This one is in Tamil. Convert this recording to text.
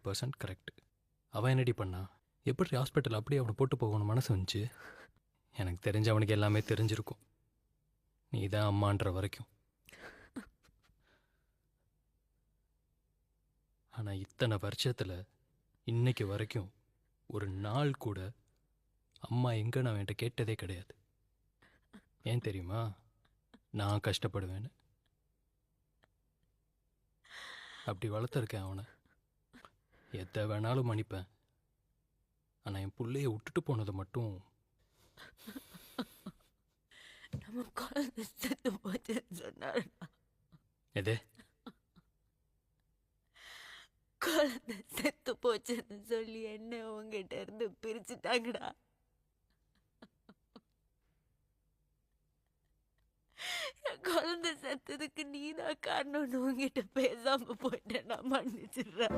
100% கரெக்ட். அவன் என்னடி பண்ணா? எப்படி ஹாஸ்பிட்டல் அப்படியே அவனை போட்டு போகணும் மனசு வந்துச்சு? எனக்கு தெரிஞ்ச அவனுக்கு எல்லாமே தெரிஞ்சிருக்கும். நீ தான் அம்மான்ற வரைக்கும். ஆனால் இத்தனை வருஷத்தில் இன்னைக்கு வரைக்கும் ஒரு நாள் கூட அம்மா எங்கன்னு அவன்கிட்ட கேட்டதே கிடையாது. ஏன் தெரியுமா? நான் கஷ்டப்படுவேன்னு. அப்படி வளர்த்துருக்கேன் அவனை. எதை வேணாலும் மன்னிப்பேன். ஆனால் என் பிள்ளைய விட்டுட்டு போனதை மட்டும். நம்ம குழந்தை செத்து போச்சுன்னு சொன்னாருடா. எதே? குழந்தை செத்து போச்சுன்னு சொல்லி என்ன உங்ககிட்ட இருந்து பிரிச்சுட்டாங்கடா. என் குழந்தை செத்ததுக்கு நீதான் காரணம்னு உங்ககிட்ட பேசாம போயிட்டேன். நான் மன்னிச்சிடுறேன்.